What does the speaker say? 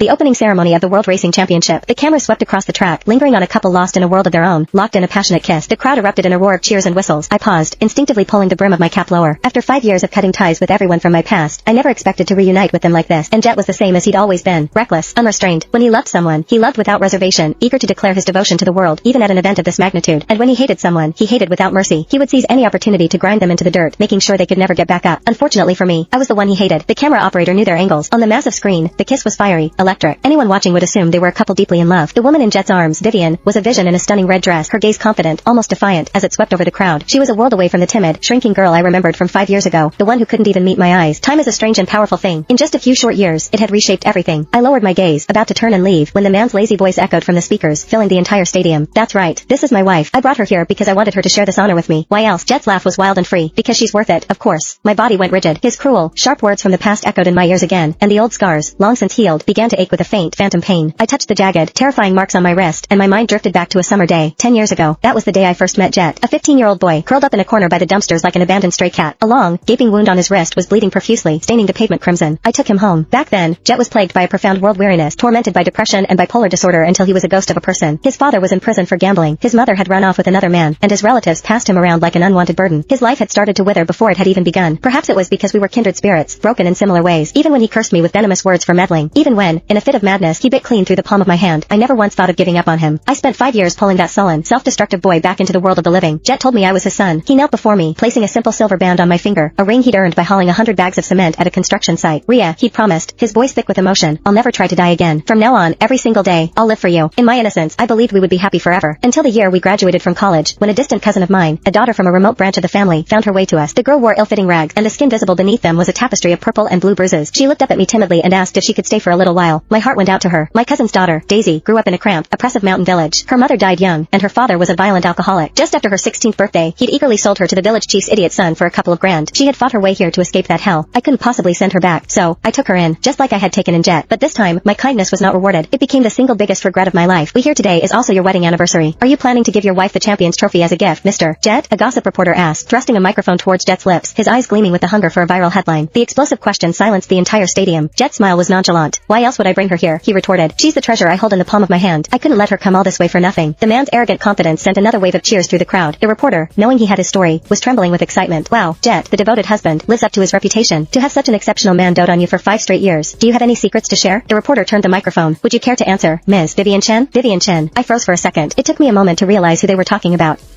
The opening ceremony of the World Racing Championship. The camera swept across the track, lingering on a couple lost in a world of their own, locked in a passionate kiss. The crowd erupted in a roar of cheers and whistles. I paused, instinctively pulling the brim of my cap lower. After 5 years of cutting ties with everyone from my past, I never expected to reunite with them like this. And Jet was the same as he'd always been, reckless, unrestrained. When he loved someone, he loved without reservation, eager to declare his devotion to the world, even at an event of this magnitude. And when he hated someone, he hated without mercy. He would seize any opportunity to grind them into the dirt, making sure they could never get back up. Unfortunately for me, I was the one he hated. The camera operator knew their angles. On the massive screen, the kiss was fiery, electric. Anyone watching would assume they were a couple deeply in love. The woman in Jet's arms, Vivian, was a vision in a stunning red dress, her gaze confident, almost defiant, as it swept over the crowd. She was a world away from the timid, shrinking girl I remembered from 5 years ago, the one who couldn't even meet my eyes. Time is a strange and powerful thing. In just a few short years, it had reshaped everything. I lowered my gaze, about to turn and leave, when the man's lazy voice echoed from the speakers, filling the entire stadium. That's right. This is my wife. I brought her here because I wanted her to share this honor with me. Why else? Jet's laugh was wild and free. Because she's worth it, of course. My body went rigid. His cruel, sharp words from the past echoed in my ears again, and the old scars, long since healed, began to ache with a faint, phantom pain. I touched the jagged, terrifying marks on my wrist, and my mind drifted back to a summer day, 10 years ago. That was the day I first met Jet, a 15-year-old boy, curled up in a corner by the dumpsters like an abandoned stray cat. A long, gaping wound on his wrist was bleeding profusely, staining the pavement crimson. I took him home. Back then, Jet was plagued by a profound world weariness, tormented by depression and bipolar disorder until he was a ghost of a person. His father was in prison for gambling, his mother had run off with another man, and his relatives passed him around like an unwanted burden. His life had started to wither before it had even begun. Perhaps it was because we were kindred spirits, broken in similar ways. Even when he cursed me with venomous words for meddling, even when, in a fit of madness, he bit clean through the palm of my hand, I never once thought of giving up on him. I spent 5 years pulling that sullen, self-destructive boy back into the world of the living. Jet told me I was his son. He knelt before me, placing a simple silver band on my finger, a ring he'd earned by hauling 100 bags of cement at a construction site. Rhea, he'd promised, his voice thick with emotion, I'll never try to die again. From now on, every single day, I'll live for you. In my innocence, I believed we would be happy forever. Until the year we graduated from college, when a distant cousin of mine, a daughter from a remote branch of the family, found her way to us. The girl wore ill-fitting rags, and the skin visible beneath them was a tapestry of purple and blue bruises. She looked up at me timidly and asked if she could stay for a little while. My heart went out to her. My cousin's daughter, Daisy, grew up in a cramped, oppressive mountain village. Her mother died young, and her father was a violent alcoholic. Just after her 16th birthday, he'd eagerly sold her to the village chief's idiot son for a couple of grand. She had fought her way here to escape that hell. I couldn't possibly send her back, so I took her in, just like I had taken in Jet. But this time, my kindness was not rewarded. It became the single biggest regret of my life. We hear today is also your wedding anniversary. Are you planning to give your wife the champion's trophy as a gift, Mr. Jet? A gossip reporter asked, thrusting a microphone towards Jet's lips, his eyes gleaming with the hunger for a viral headline. The explosive question silenced the entire stadium. Jet's smile was nonchalant. Why else would I bring her here? He retorted. She's the treasure I hold in the palm of my hand. I couldn't let her come all this way for nothing. The man's arrogant confidence sent another wave of cheers through the crowd. The reporter, knowing he had his story, was trembling with excitement. Wow, Jet, the devoted husband, lives up to his reputation. To have such an exceptional man dote on you for 5 straight years. Do you have any secrets to share? The reporter turned the microphone. Would you care to answer, Ms. Vivian Chen? Vivian Chen. I froze for a second. It took me a moment to realize who they were talking about.